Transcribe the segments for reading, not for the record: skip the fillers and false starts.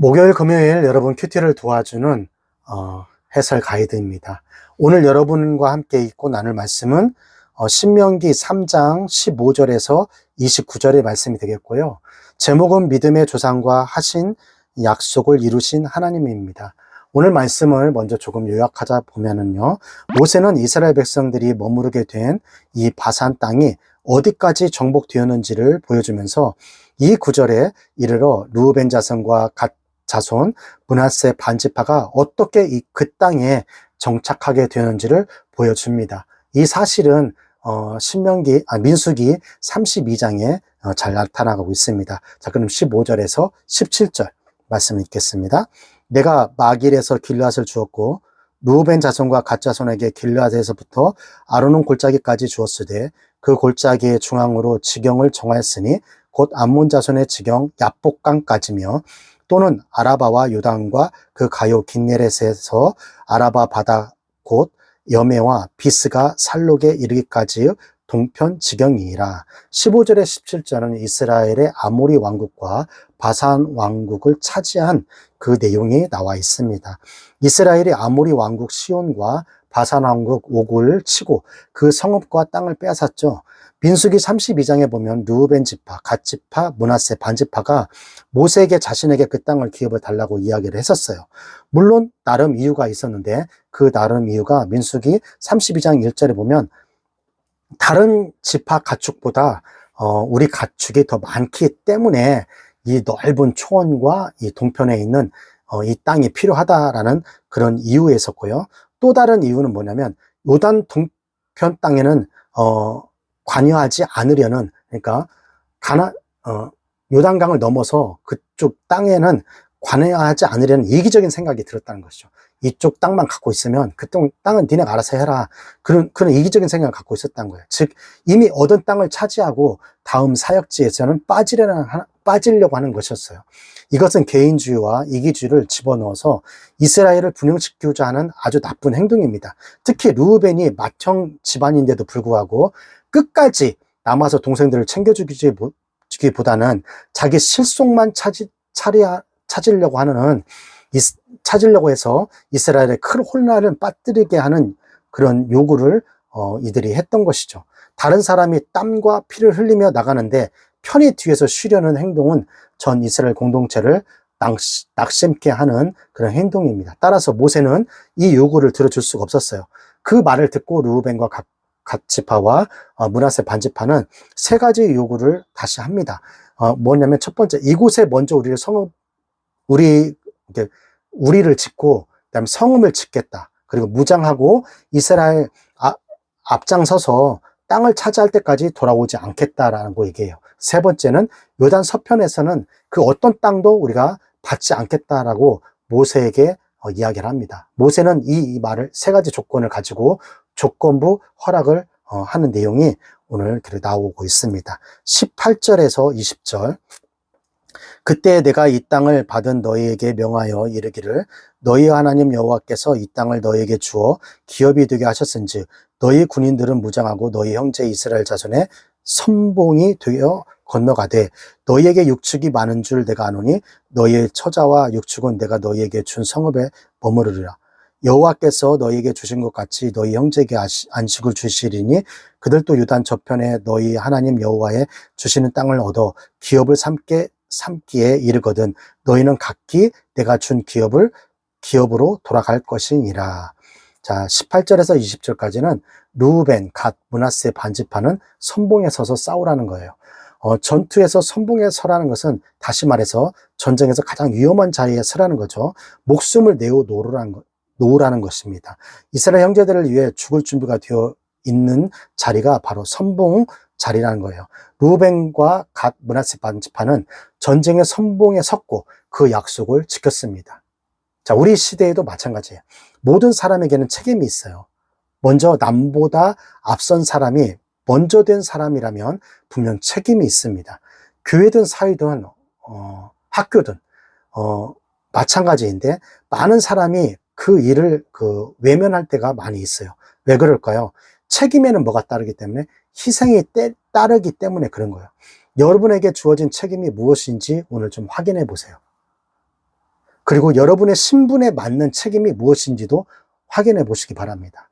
목요일, 금요일 여러분 큐티를 도와주는 해설 가이드입니다. 오늘 여러분과 함께 읽고 나눌 말씀은 신명기 3장 15절에서 29절의 말씀이 되겠고요. 제목은 믿음의 조상과 하신 약속을 이루신 하나님입니다. 오늘 말씀을 먼저 조금 요약하자 보면은요. 모세는 이스라엘 백성들이 머무르게 된 이 바산 땅이 어디까지 정복되었는지를 보여주면서 이 구절에 이르러 르우벤 자손과 갓 자손, 므낫세 반지파가 어떻게 그 땅에 정착하게 되는지를 보여줍니다. 이 사실은 민수기 32장에 잘 나타나고 있습니다. 자, 그럼 15절에서 17절 말씀을 읽겠습니다. 내가 마길에서 길르앗을 주었고 르우벤 자손과 갓 자손에게 길르앗에서부터 아르논 골짜기까지 주었으되 그 골짜기의 중앙으로 지경을 정하였으니 곧 암몬 자손의 지경 야복강까지며 또는 아라바와 요단과 그 가요 긴네렛에서 아라바 바다 곧 여메와 비스가 살록에 이르기까지의 동편 지경이니라. 15절에 17절은 이스라엘의 아모리 왕국과 바산 왕국을 차지한 그 내용이 나와 있습니다. 이스라엘이 아모리 왕국 시온과 바산 왕국 옥을 치고 그 성읍과 땅을 빼앗았죠. 민수기 32장에 보면 르우벤 지파, 갓 지파, 므낫세 반지파가 모세에게 자신에게 그 땅을 기업을 달라고 이야기를 했었어요. 물론 나름 이유가 있었는데 그 나름 이유가 민수기 32장 1절에 보면 다른 지파 가축보다 우리 가축이 더 많기 때문에 이 넓은 초원과 이 동편에 있는 이 땅이 필요하다라는 그런 이유에 있었고요. 또 다른 이유는 뭐냐면 요단 동편 땅에는 관여하지 않으려는, 그러니까 요단강을 넘어서 그쪽 땅에는 관여하지 않으려는 이기적인 생각이 들었다는 것이죠. 이쪽 땅만 갖고 있으면 그 땅은 니네가 알아서 해라. 그런 이기적인 생각을 갖고 있었다는 거예요. 즉 이미 얻은 땅을 차지하고 다음 사역지에서는 빠지려고 하는 것이었어요. 이것은 개인주의와 이기주의를 집어넣어서 이스라엘을 분열시키고자 하는 아주 나쁜 행동입니다. 특히 르우벤이 맏형 집안인데도 불구하고 끝까지 남아서 동생들을 챙겨주기보다는 자기 실속만 찾으려고 해서 이스라엘의 큰 혼란을 빠뜨리게 하는 그런 요구를 이들이 했던 것이죠. 다른 사람이 땀과 피를 흘리며 나가는데 편히 뒤에서 쉬려는 행동은 전 이스라엘 공동체를 낙심케 하는 그런 행동입니다. 따라서 모세는 이 요구를 들어줄 수가 없었어요. 그 말을 듣고 르우벤과 갓 지파와 므낫세 반지파는 세 가지 요구를 다시 합니다. 뭐냐면 첫 번째, 이곳에 먼저 우리를 짓고 그다음에 성읍을 짓겠다. 그리고 무장하고 이스라엘 앞장서서 땅을 차지할 때까지 돌아오지 않겠다라는 거 얘기해요. 세 번째는 요단 서편에서는 그 어떤 땅도 우리가 받지 않겠다라고 모세에게 이야기를 합니다. 모세는 이 말을 세 가지 조건을 가지고 조건부 허락을 하는 내용이 오늘 나오고 있습니다. 18절에서 20절. 그때 내가 이 땅을 받은 너희에게 명하여 이르기를 너희 하나님 여호와께서 이 땅을 너희에게 주어 기업이 되게 하셨은즉 너희 군인들은 무장하고 너희 형제 이스라엘 자손의 선봉이 되어 건너가되 너희에게 육축이 많은 줄 내가 아노니 너희의 처자와 육축은 내가 너희에게 준 성읍에 머무르리라. 여호와께서 너희에게 주신 것 같이 너희 형제에게 안식을 주시리니 그들도 유단 저편에 너희 하나님 여호와의 주시는 땅을 얻어 기업을 삼기에 이르거든 너희는 각기 내가 준 기업으로 돌아갈 것이니라. 자, 18절에서 20절까지는 르우벤, 갓, 므낫세 반지파는 선봉에 서서 싸우라는 거예요. 전투에서 선봉에 서라는 것은 다시 말해서 전쟁에서 가장 위험한 자리에 서라는 거죠. 목숨을 놓으라는 것입니다. 이스라엘 형제들을 위해 죽을 준비가 되어 있는 자리가 바로 선봉 자리라는 거예요. 르우벤과 갓, 므낫세 반지파는 전쟁의 선봉에 섰고 그 약속을 지켰습니다. 자, 우리 시대에도 마찬가지예요. 모든 사람에게는 책임이 있어요. 먼저 남보다 앞선 사람이 먼저 된 사람이라면 분명 책임이 있습니다. 교회든 사회든 학교든 마찬가지인데 많은 사람이 그 일을 외면할 때가 많이 있어요. 왜 그럴까요? 책임에는 뭐가 따르기 때문에 희생이 따르기 때문에 그런 거예요. 여러분에게 주어진 책임이 무엇인지 오늘 좀 확인해 보세요. 그리고 여러분의 신분에 맞는 책임이 무엇인지도 확인해 보시기 바랍니다.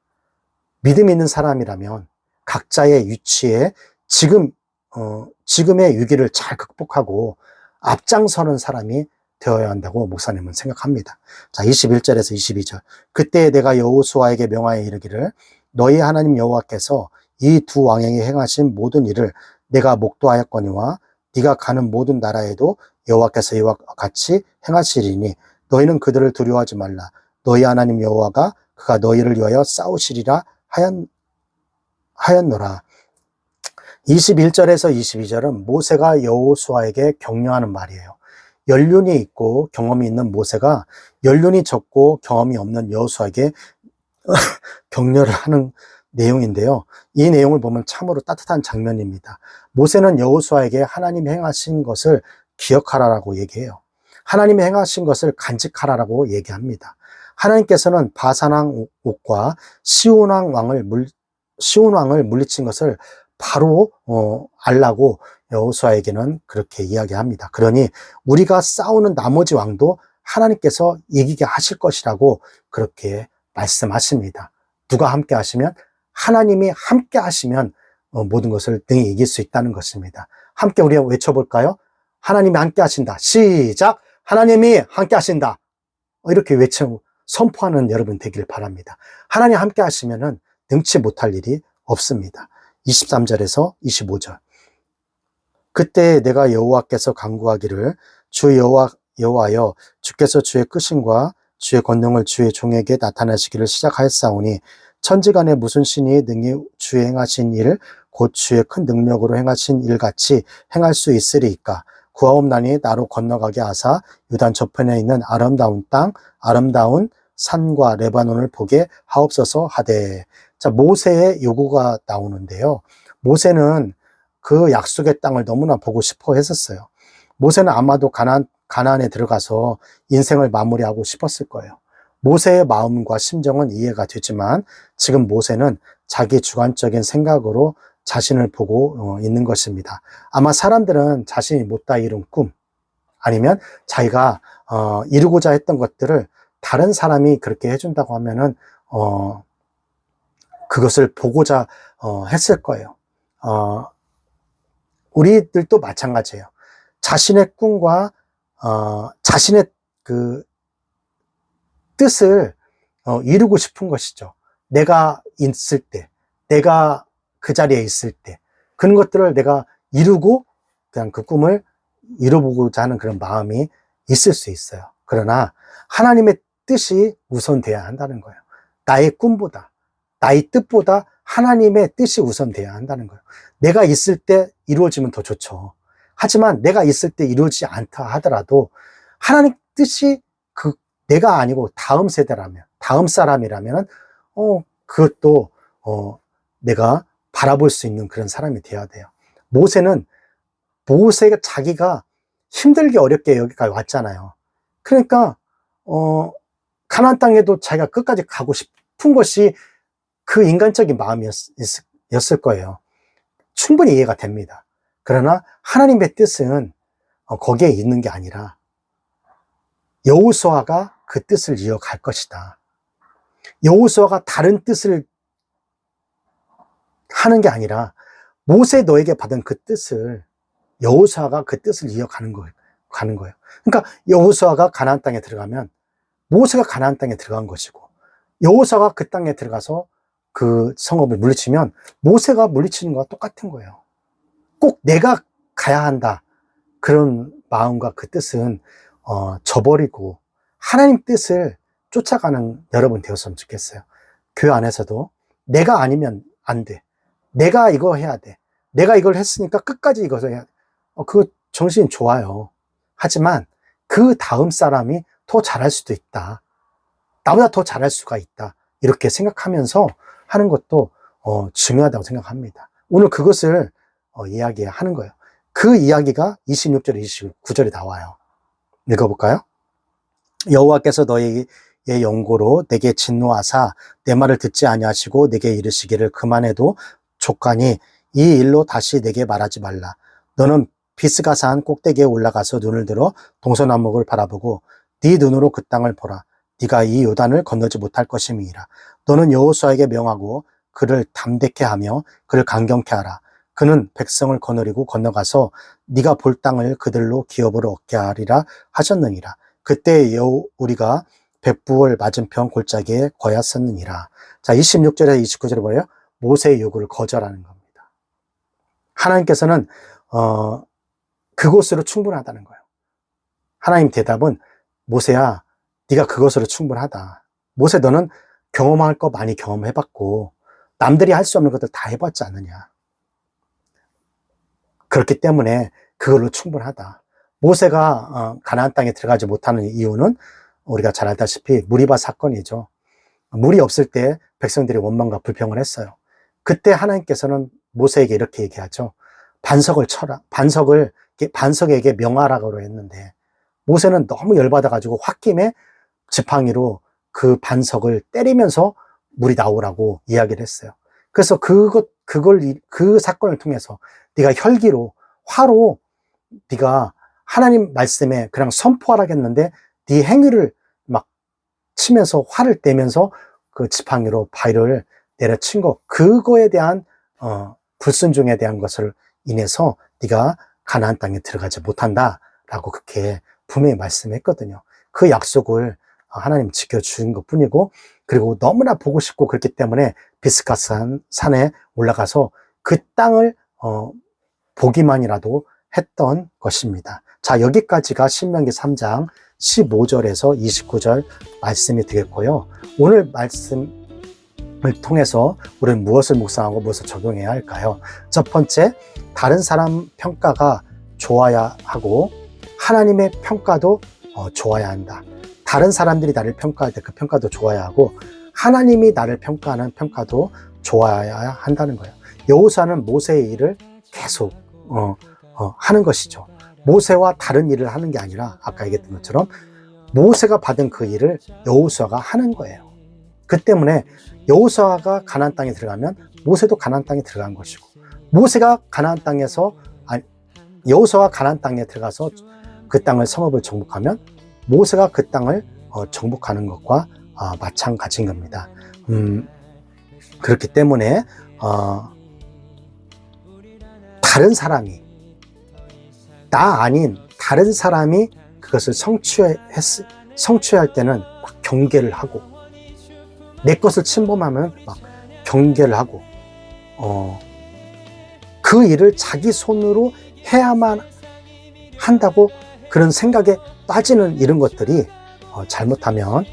믿음 있는 사람이라면 각자의 위치에 지금의 위기를 잘 극복하고 앞장서는 사람이 되어야 한다고 목사님은 생각합니다. 자, 21절에서 22절. 그때 내가 여호수아에게 명하여 이르기를 너희 하나님 여호와께서 이 두 왕에게 행하신 모든 일을 내가 목도하였거니와 네가 가는 모든 나라에도 여호와께서 이와 같이 행하시리니 너희는 그들을 두려워하지 말라. 너희 하나님 여호와가 그가 너희를 위하여 싸우시리라 하였노라. 21절에서 22절은 모세가 여호수아에게 격려하는 말이에요. 연륜이 있고 경험이 있는 모세가 연륜이 적고 경험이 없는 여호수아에게 격려를 하는 내용인데요. 이 내용을 보면 참으로 따뜻한 장면입니다. 모세는 여호수아에게 하나님이 행하신 것을 기억하라라고 얘기해요. 하나님이 행하신 것을 간직하라라고 얘기합니다. 하나님께서는 바산왕 옥과 시온 왕을 물리친 것을 바로 알라고 여호수아에게는 그렇게 이야기합니다. 그러니 우리가 싸우는 나머지 왕도 하나님께서 이기게 하실 것이라고 그렇게 말씀하십니다. 누가 함께 하시면? 하나님이 함께 하시면 모든 것을 능히 이길 수 있다는 것입니다. 함께 우리가 외쳐볼까요? 하나님이 함께 하신다. 시작! 하나님이 함께 하신다. 이렇게 선포하는 여러분 되기를 바랍니다. 하나님 함께 하시면은 능치 못할 일이 없습니다. 23절에서 25절. 그때 내가 여호와께서 간구하기를 주 여호와여 주께서 주의 크심과 주의 권능을 주의 종에게 나타내시기를 시작하였사오니 천지간에 무슨 신이 능히 주의 행하신 일 곧 주의 큰 능력으로 행하신 일같이 행할 수 있으리이까. 구하옵나니 나로 건너가게 하사 유단 저편에 있는 아름다운 땅 아름다운 산과 레바논을 보게 하옵소서 하되. 자, 모세의 요구가 나오는데요. 모세는 그 약속의 땅을 너무나 보고 싶어 했었어요. 모세는 아마도 가나안에 들어가서 인생을 마무리하고 싶었을 거예요. 모세의 마음과 심정은 이해가 되지만 지금 모세는 자기 주관적인 생각으로 자신을 보고 있는 것입니다. 아마 사람들은 자신이 못다 이룬 꿈 아니면 자기가 이루고자 했던 것들을 다른 사람이 그렇게 해준다고 하면은 그것을 보고자 했을 거예요. 우리들도 마찬가지예요. 자신의 꿈과 자신의 그 뜻을 이루고 싶은 것이죠. 내가 있을 때, 내가 그 자리에 있을 때 그런 것들을 내가 이루고 그냥 그 꿈을 이뤄보고자 하는 그런 마음이 있을 수 있어요. 그러나 하나님의 뜻이 우선돼야 한다는 거예요. 나의 꿈보다, 나의 뜻보다 하나님의 뜻이 우선돼야 한다는 거예요. 내가 있을 때 이루어지면 더 좋죠. 하지만 내가 있을 때 이루어지지 않다 하더라도 하나님 뜻이 내가 아니고 다음 세대라면, 다음 사람이라면 그것도 내가 바라볼 수 있는 그런 사람이 돼야 돼요. 모세가 자기가 힘들게 어렵게 여기까지 왔잖아요. 그러니까 가나안 땅에도 자기가 끝까지 가고 싶은 것이 그 인간적인 마음이었을 거예요. 충분히 이해가 됩니다. 그러나 하나님의 뜻은 거기에 있는 게 아니라 여호수아가 그 뜻을 이어갈 것이다. 여호수아가 다른 뜻을 하는 게 아니라 모세 너에게 받은 그 뜻을 여호수아가 그 뜻을 이어가는 거예요. 그러니까 여호수아가 가나안 땅에 들어가면 모세가 가나안 땅에 들어간 것이고 여호수아가 그 땅에 들어가서 그 성읍을 물리치면 모세가 물리치는 것과 똑같은 거예요. 꼭 내가 가야 한다. 그런 마음과 그 뜻은 저버리고 하나님 뜻을 쫓아가는 여러분 되었으면 좋겠어요. 교회 안에서도 내가 아니면 안 돼. 내가 이거 해야 돼. 내가 이걸 했으니까 끝까지 이것을 해야 돼. 그거 정신이 좋아요. 하지만 그 다음 사람이 더 잘할 수도 있다. 나보다 더 잘할 수가 있다. 이렇게 생각하면서 하는 것도 중요하다고 생각합니다. 오늘 그것을 이야기하는 거예요. 그 이야기가 26절, 29절에 나와요. 읽어볼까요? 여호와께서 너희의 영고로 내게 진노하사 내 말을 듣지 아니하시고 내게 이르시기를 그만해도 족하니 이 일로 다시 내게 말하지 말라. 너는 비스가산 꼭대기에 올라가서 눈을 들어 동서남북을 바라보고 네 눈으로 그 땅을 보라. 네가 이 요단을 건너지 못할 것임이니라. 너는 여호수아에게 명하고 그를 담대케 하며 그를 강경케 하라. 그는 백성을 거느리고 건너가서 네가 볼 땅을 그들로 기업으로 얻게 하리라 하셨느니라. 그때 우리가 백부월 맞은편 골짜기에 거였었느니라. 자, 26절에서 29절에 뭐예요? 모세의 요구를 거절하는 겁니다. 하나님께서는 그곳으로 충분하다는 거예요. 하나님 대답은 모세야, 네가 그것으로 충분하다. 모세, 너는 경험할 거 많이 경험해봤고 남들이 할 수 없는 것들 다 해봤지 않느냐. 그렇기 때문에 그걸로 충분하다. 모세가 가나안 땅에 들어가지 못하는 이유는 우리가 잘 알다시피 무리바 사건이죠. 물이 없을 때 백성들이 원망과 불평을 했어요. 그때 하나님께서는 모세에게 이렇게 얘기하죠. 반석을 쳐라. 반석에게 명하라고 했는데 모세는 너무 열받아가지고 홧김에 지팡이로 그 반석을 때리면서 물이 나오라고 이야기를 했어요. 그래서 그 사건을 통해서 네가 혈기로, 화로 네가 하나님 말씀에 그냥 선포하라겠는데 네 행위를 막 치면서 화를 내면서 그 지팡이로 바위를 내려친 거, 그거에 대한 불순종에 대한 것을 인해서 네가 가나안 땅에 들어가지 못한다라고 그렇게 분명히 말씀했거든요. 그 약속을 하나님 지켜준 것뿐이고, 그리고 너무나 보고 싶고 그렇기 때문에 비스가산 산에 올라가서 그 땅을 보기만이라도 했던 것입니다. 자, 여기까지가 신명기 3장 15절에서 29절 말씀이 되겠고요. 오늘 말씀을 통해서 우리는 무엇을 묵상하고 무엇을 적용해야 할까요? 첫 번째, 다른 사람 평가가 좋아야 하고 하나님의 평가도 좋아야 한다. 다른 사람들이 나를 평가할 때 그 평가도 좋아야 하고 하나님이 나를 평가하는 평가도 좋아야 한다는 거예요. 여호수아는 모세의 일을 계속 하는 것이죠. 모세와 다른 일을 하는 게 아니라 아까 얘기했던 것처럼 모세가 받은 그 일을 여호수아가 하는 거예요. 그 때문에 여호수아가 가나안 땅에 들어가면 모세도 가나안 땅에 들어간 것이고, 모세가 가나안 땅에서 여호수아가 가나안 땅에 들어가서 그 땅을 성읍을 정복하면 모세가 그 땅을 정복하는 것과 마찬가지인 겁니다. 그렇기 때문에 다른 사람이, 나 아닌 다른 사람이 그것을 성취할 때는 막 경계를 하고, 내 것을 침범하면 막 경계를 하고, 그 일을 자기 손으로 해야만 한다고 그런 생각에 빠지는 이런 것들이 잘못하면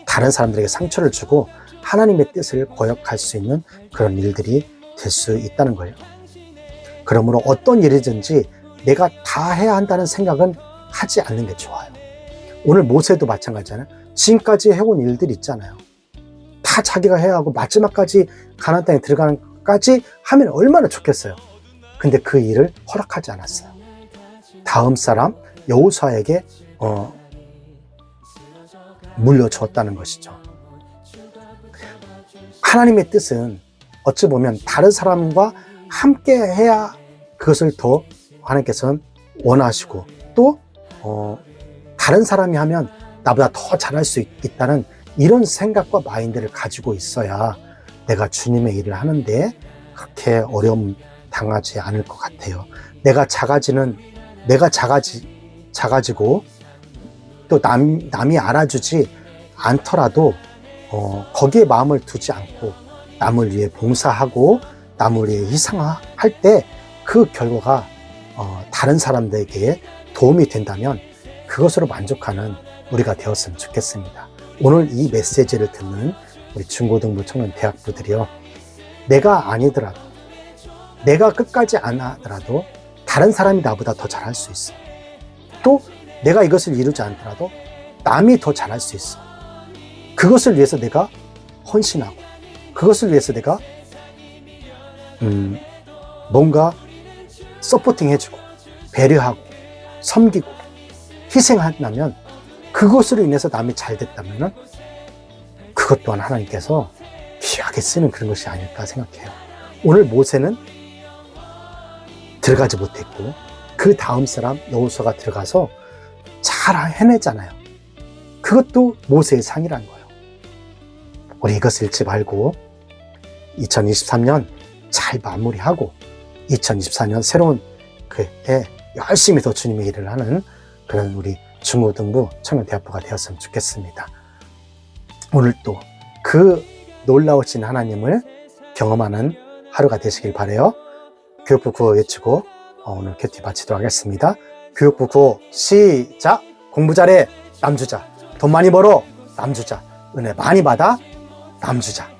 다른 사람들에게 상처를 주고 하나님의 뜻을 거역할 수 있는 그런 일들이 될 수 있다는 거예요. 그러므로 어떤 일이든지 내가 다 해야 한다는 생각은 하지 않는 게 좋아요. 오늘 모세도 마찬가지잖아요. 지금까지 해온 일들이 있잖아요. 다 자기가 해야 하고 마지막까지 가나안 땅에 들어가는 것까지 하면 얼마나 좋겠어요. 근데 그 일을 허락하지 않았어요. 다음 사람 여호수아에게 물려주었다는 것이죠. 하나님의 뜻은 어찌 보면 다른 사람과 함께 해야 그것을 더 하나님께서는 원하시고, 또 다른 사람이 하면 나보다 더 잘할 수 있다는 이런 생각과 마인드를 가지고 있어야 내가 주님의 일을 하는데 그렇게 어려움 당하지 않을 것 같아요. 내가 작아지고 또 남이 알아주지 않더라도 거기에 마음을 두지 않고 남을 위해 봉사하고 남을 위해 희생할 때 그 결과가 다른 사람들에게 도움이 된다면 그것으로 만족하는 우리가 되었으면 좋겠습니다. 오늘 이 메시지를 듣는 우리 중고등부 청년 대학부들이요, 내가 아니더라도, 내가 끝까지 안 하더라도 다른 사람이 나보다 더 잘할 수 있어. 또 내가 이것을 이루지 않더라도 남이 더 잘할 수 있어. 그것을 위해서 내가 헌신하고, 그것을 위해서 내가 뭔가 서포팅 해주고 배려하고 섬기고 희생한다면, 그것으로 인해서 남이 잘 됐다면 그것 또한 하나님께서 귀하게 쓰는 그런 것이 아닐까 생각해요. 오늘 모세는 들어가지 못했고 그 다음 사람 여호수아가 들어가서 잘 해냈잖아요. 그것도 모세의 상이라는 거예요. 우리 이것을 잊지 말고 2023년 잘 마무리하고 2024년 새로운 그해 열심히 더 주님의 일을 하는 그런 우리 중고등부 청년대학부가 되었으면 좋겠습니다. 오늘 또 그 놀라우신 하나님을 경험하는 하루가 되시길 바라요. 교육부 구호 외치고 오늘 큐티 마치도록 하겠습니다. 교육부 구호 시작! 공부 잘해 남주자, 돈 많이 벌어 남주자, 은혜 많이 받아 남주자.